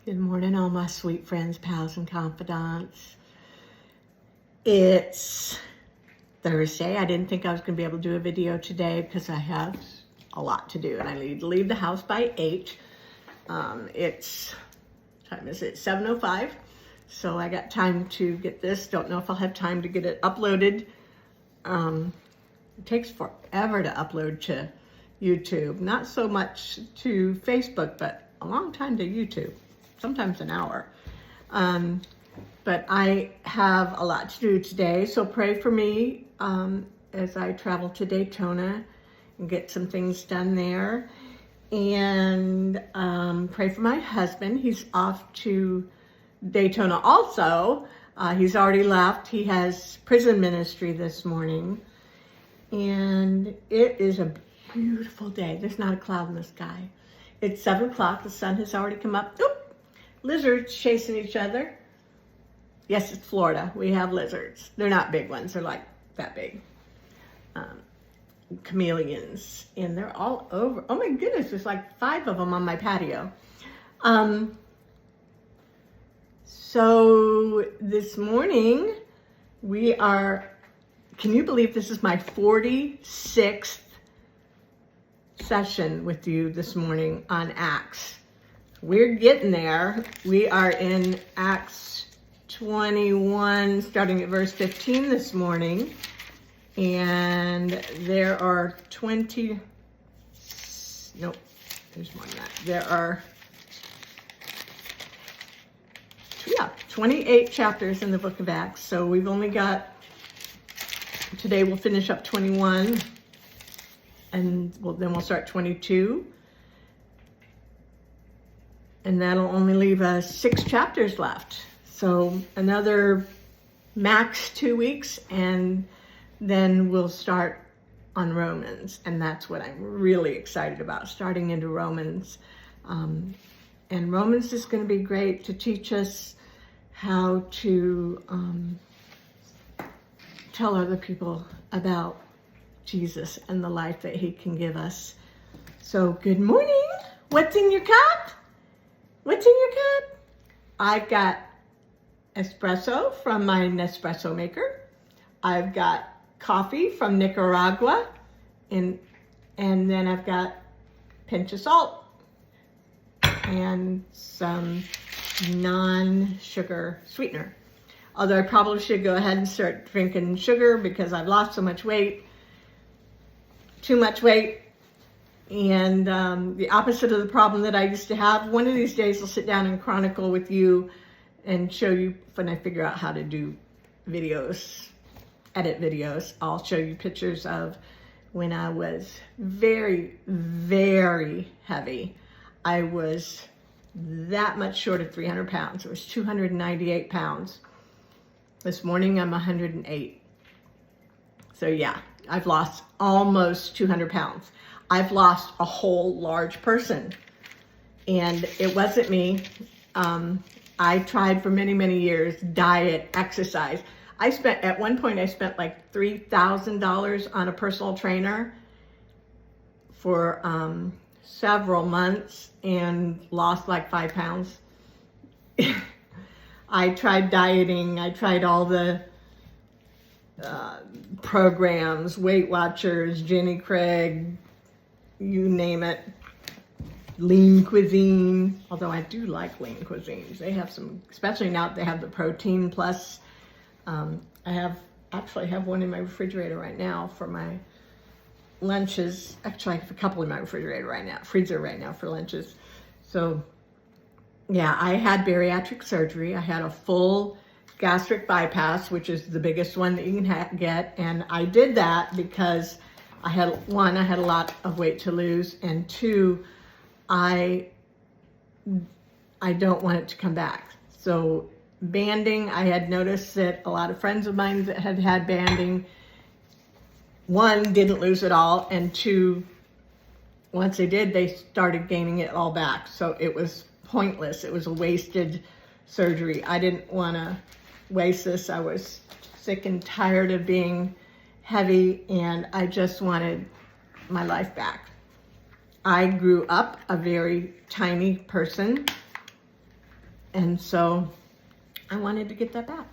Good morning, all my sweet friends, pals, and confidants. It's Thursday. I didn't think I was going to be able to do a video today because I have a lot to do and I need to leave the house by 8. Time is it? 7:05. So I got time to get this. Don't know if I'll have time to get it uploaded. It takes forever to upload to YouTube. Not so much to Facebook, but a long time to YouTube. Sometimes an hour. But I have a lot to do today, so pray for me as I travel to Daytona and get some things done there. And pray for my husband. He's off to Daytona also. He's already left. He has prison ministry this morning. And it is a beautiful day. There's not a cloud in the sky. It's 7 o'clock. The sun has already come up. Oop! Lizards chasing each other. Yes, it's Florida. We have lizards. They're not big ones. They're like that big. Chameleons. And they're all over. Oh my goodness, there's like 5 of them on my patio. So this morning can you believe this is my 46th session with you this morning on Acts? We're getting there. We are in Acts 21, starting at verse 15 this morning. And there are 28 chapters in the book of Acts. So we've only got, today we'll finish up 21, and then we'll start 22. And that'll only leave us 6 chapters left. So another max 2 weeks, and then we'll start on Romans. And that's what I'm really excited about, starting into Romans. And Romans is going to be great to teach us how to tell other people about Jesus and the life that he can give us. So good morning. What's in your cup? What's in your cup? I've got espresso from my Nespresso maker. I've got coffee from Nicaragua. And then I've got a pinch of salt and some non-sugar sweetener. Although I probably should go ahead and start drinking sugar because I've lost so much weight. Too much weight. And the opposite of the problem that I used to have. One of these days I'll sit down and chronicle with you and show you when I figure out how to do videos, edit videos. I'll show you pictures of when I was very, very heavy. I was that much short of 300 pounds. It was 298 pounds. This morning I'm 108. So yeah, I've lost almost 200 pounds. I've lost a whole large person, and it wasn't me. I tried for many, many years, diet, exercise. At one point I spent like $3,000 on a personal trainer for several months and lost like 5 pounds. I tried dieting. I tried all the programs, Weight Watchers, Jenny Craig, you name it, lean cuisine, although I do like lean cuisines. They have some, especially now that they have the protein plus. I actually have one in my refrigerator right now for my lunches. Actually, I have a couple in my freezer right now for lunches. So yeah, I had bariatric surgery. I had a full gastric bypass, which is the biggest one that you can get. And I did that because I had a lot of weight to lose, and 2, I don't want it to come back. So banding, I had noticed that a lot of friends of mine that had had banding, 1, didn't lose it all, and 2, once they did, they started gaining it all back. So it was pointless. It was a wasted surgery. I didn't want to waste this. I was sick and tired of being heavy, and I just wanted my life back. I grew up a very tiny person, And so I wanted to get that back.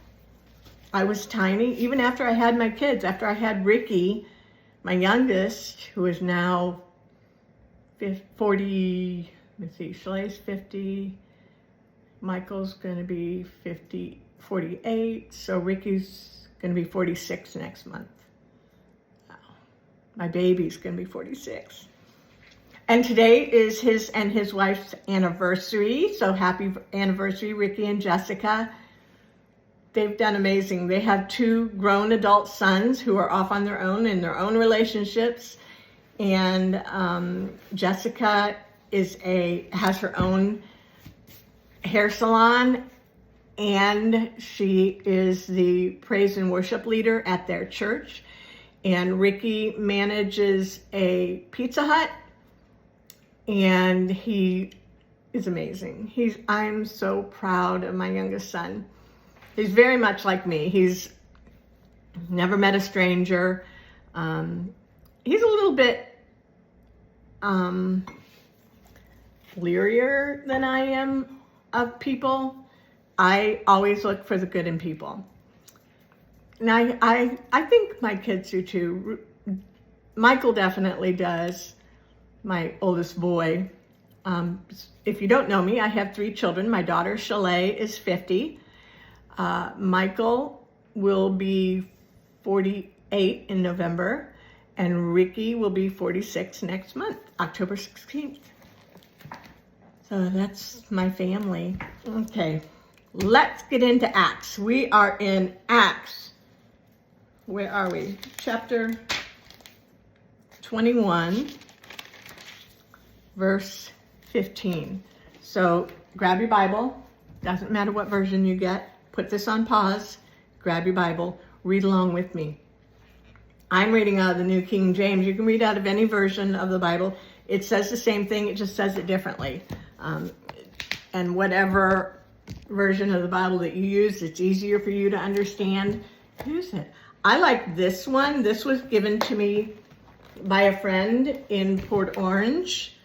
I was tiny, even after I had my kids, after I had Ricky, my youngest, who is now 40, let's see, Shale's 50, Michael's going to be 48, so Ricky's going to be 46 next month. Wow. My baby's going to be 46. And today is his and his wife's anniversary, so happy anniversary, Ricky and Jessica. They've done amazing. They have 2 grown adult sons who are off on their own in their own relationships. And Jessica has her own hair salon, and she is the praise and worship leader at their church. And Ricky manages a Pizza Hut, and he is amazing. I'm so proud of my youngest son. He's very much like me. He's never met a stranger. He's a little bit leerier than I am of people. I always look for the good in people. And I think my kids do too. Michael definitely does, my oldest boy. If you don't know me, I have 3 children. My daughter, Shale, is 50. Michael will be 48 in November, and Ricky will be 46 next month, October 16th. So that's my family. Okay, let's get into Acts. We are in Acts. Where are we? Chapter 21, verse 15. So grab your Bible. Doesn't matter what version you get. Put this on pause, grab your Bible, read along with me. I'm reading out of the New King James. You can read out of any version of the Bible. It says the same thing, it just says it differently. And whatever version of the Bible that you use, it's easier for you to understand, use it. I like this one. This was given to me by a friend in Port Orange.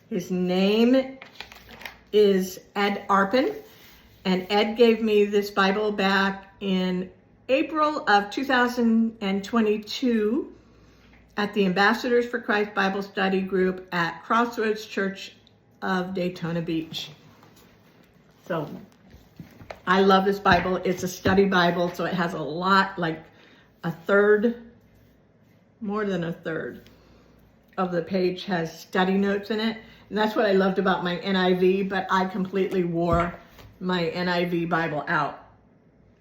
His name is Ed Arpin. And Ed gave me this Bible back in April of 2022 at the Ambassadors for Christ Bible Study Group at Crossroads Church of Daytona Beach. So I love this Bible. It's a study Bible, so it has a lot, like more than a third of the page has study notes in it. And that's what I loved about my NIV, but I completely wore my NIV Bible out.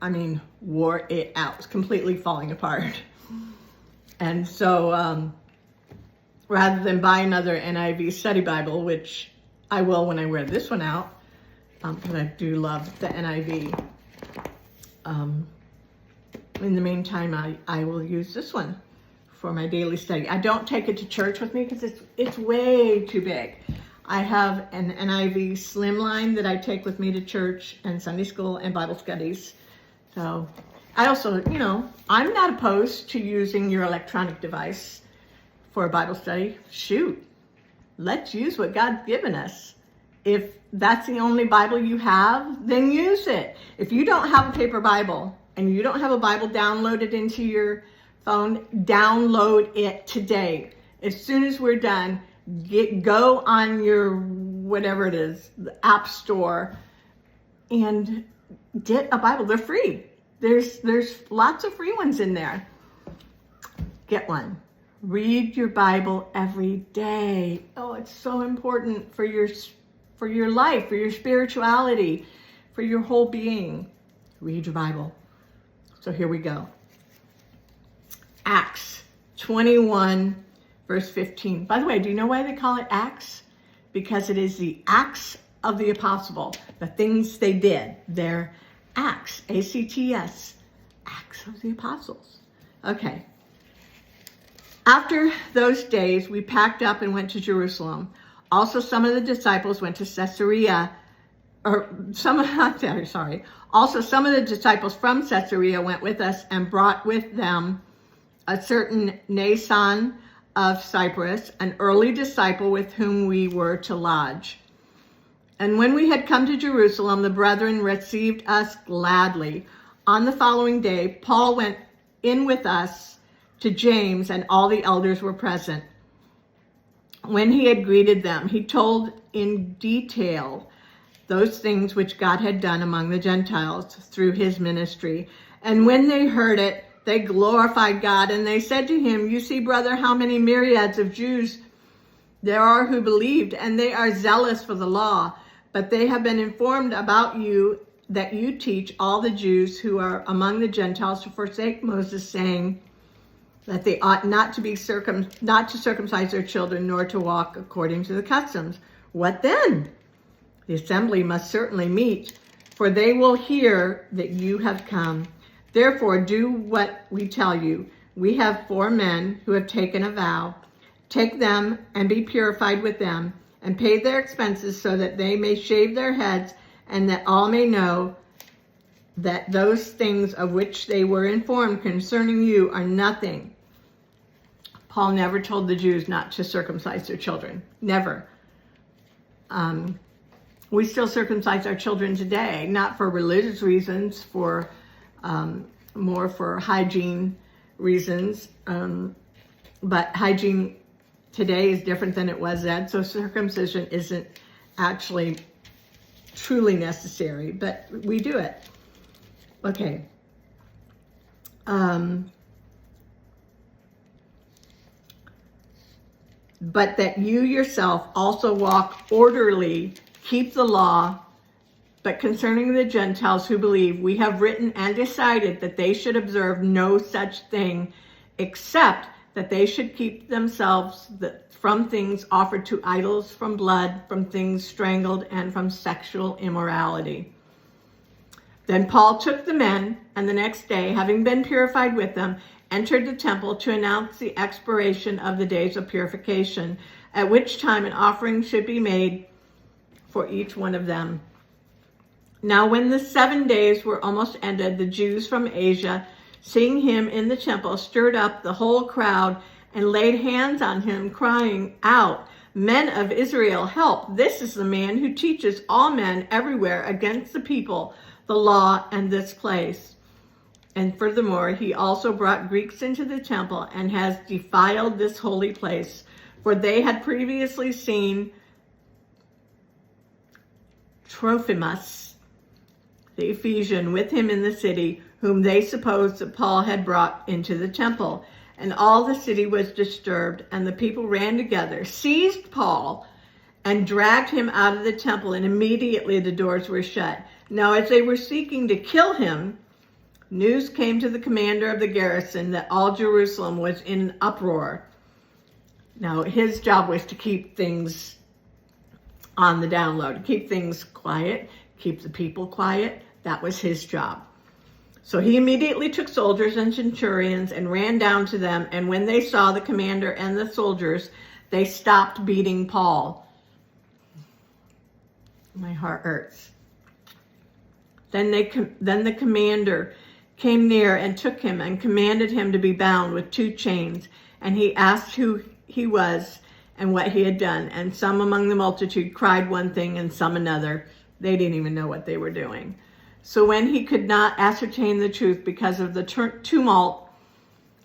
I mean, wore it out. It's completely falling apart. And so rather than buy another NIV study Bible, which I will when I wear this one out, because I do love the NIV, in the meantime, I will use this one for my daily study. I don't take it to church with me because it's way too big. I have an NIV slimline that I take with me to church and Sunday school and Bible studies. So I also, I'm not opposed to using your electronic device for a Bible study. Shoot, let's use what God's given us. If that's the only Bible you have, then use it. If you don't have a paper Bible and you don't have a Bible downloaded into your phone, download it today. As soon as we're done, go on your, whatever it is, the app store, and get a Bible. They're free. There's lots of free ones in there. Get one. Read your Bible every day. Oh, it's so important for your life, for your spirituality, for your whole being. Read your Bible. So here we go. Acts 21, verse 15. By the way, do you know why they call it Acts? Because it is the Acts of the Apostle, the things they did. They're Acts, A-C-T-S, Acts of the Apostles. Okay. Also, some of the disciples went to Caesarea, Also, some of the disciples from Caesarea went with us and brought with them a certain Nason of Cyprus, an early disciple with whom we were to lodge. And when we had come to Jerusalem, the brethren received us gladly. On the following day, Paul went in with us to James, and all the elders were present. When he had greeted them, he told in detail those things which God had done among the Gentiles through his ministry. And when they heard it, they glorified God, and they said to him, "You see, brother, how many myriads of Jews there are who believed, and they are zealous for the law. But they have been informed about you, that you teach all the Jews who are among the Gentiles to forsake Moses, saying that they ought not to circumcise their children, nor to walk according to the customs. What then? The assembly must certainly meet, for they will hear that you have come. Therefore, do what we tell you. We have 4 men who have taken a vow. Take them and be purified with them, and pay their expenses, so that they may shave their heads, and that all may know that those things of which they were informed concerning you are nothing." Paul never told the Jews not to circumcise their children. Never. We still circumcise our children today, not for religious reasons, more for hygiene reasons. But hygiene today is different than it was then, so circumcision isn't actually truly necessary, but we do it. Okay. But that you yourself also walk orderly, keep the law. But concerning the Gentiles who believe, we have written and decided that they should observe no such thing, except that they should keep themselves from things offered to idols, from blood, from things strangled, and from sexual immorality. Then Paul took the men, and the next day, having been purified with them, entered the temple to announce the expiration of the days of purification, at which time an offering should be made for each one of them. Now when the 7 days were almost ended, the Jews from Asia, seeing him in the temple, stirred up the whole crowd and laid hands on him, crying out, "Men of Israel, help! This is the man who teaches all men everywhere against the people, the law, and this place." And furthermore, he also brought Greeks into the temple and has defiled this holy place. For they had previously seen Trophimus, the Ephesian, with him in the city, whom they supposed that Paul had brought into the temple. And all the city was disturbed, and the people ran together, seized Paul, and dragged him out of the temple, and immediately the doors were shut. Now as they were seeking to kill him, news came to the commander of the garrison that all Jerusalem was in uproar. Now his job was to keep things on the down low, to keep things quiet, keep the people quiet. That was his job. So he immediately took soldiers and centurions and ran down to them, and when they saw the commander and the soldiers, they stopped beating Paul. My heart hurts. Then the commander came near and took him and commanded him to be bound with 2 chains. And he asked who he was and what he had done. And some among the multitude cried one thing and some another. They didn't even know what they were doing. So when he could not ascertain the truth because of the tumult,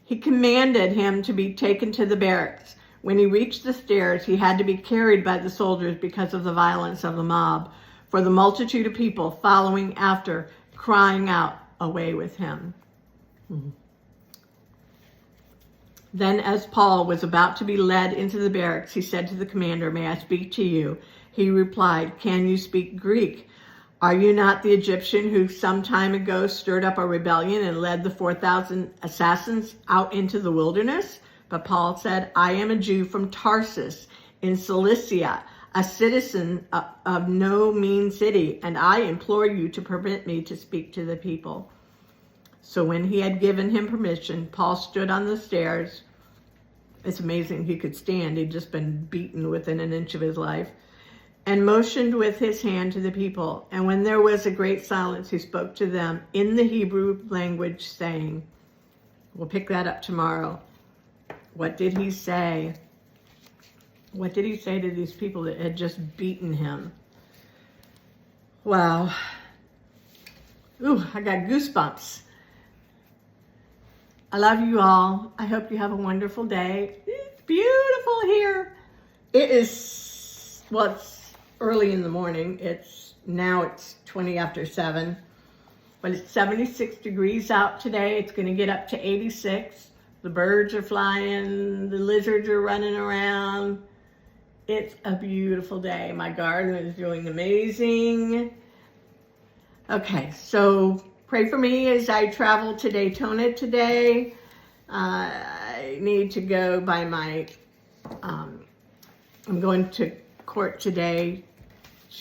he commanded him to be taken to the barracks. When he reached the stairs, he had to be carried by the soldiers because of the violence of the mob, for the multitude of people following after, crying out, "Away with him." Then as Paul was about to be led into the barracks, he said to the commander, "May I speak to you?" He replied, "Can you speak Greek? Are you not the Egyptian who some time ago stirred up a rebellion and led the 4,000 assassins out into the wilderness?" But Paul said, "I am a Jew from Tarsus in Cilicia, a citizen of no mean city, and I implore you to permit me to speak to the people." So when he had given him permission, Paul stood on the stairs. It's amazing he could stand. He'd just been beaten within an inch of his life. And motioned with his hand to the people. And when there was a great silence, he spoke to them in the Hebrew language, saying, we'll pick that up tomorrow. What did he say? What did he say to these people that had just beaten him? Wow. Ooh, I got goosebumps. I love you all. I hope you have a wonderful day. It's beautiful here. It is, well, it's early in the morning. Now it's 20 after 7. But it's 76 degrees out today. It's going to get up to 86. The birds are flying. The lizards are running around. It's a beautiful day. My garden is doing amazing. Okay, so pray for me as I travel to Daytona today. I need to go by I'm going to court today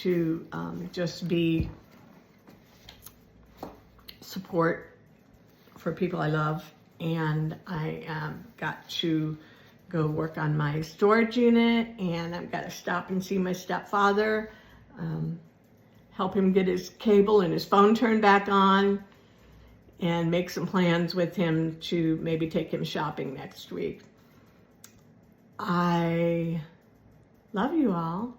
to just be support for people I love. And I got to go work on my storage unit, and I've got to stop and see my stepfather, help him get his cable and his phone turned back on, and make some plans with him to maybe take him shopping next week. I love you all.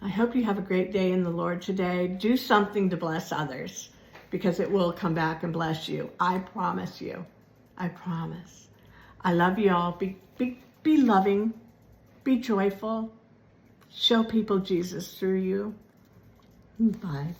I hope you have a great day in the Lord today. Do something to bless others, because it will come back and bless you. I promise you. I promise. I love you all. Be loving. Be joyful. Show people Jesus through you. Bye.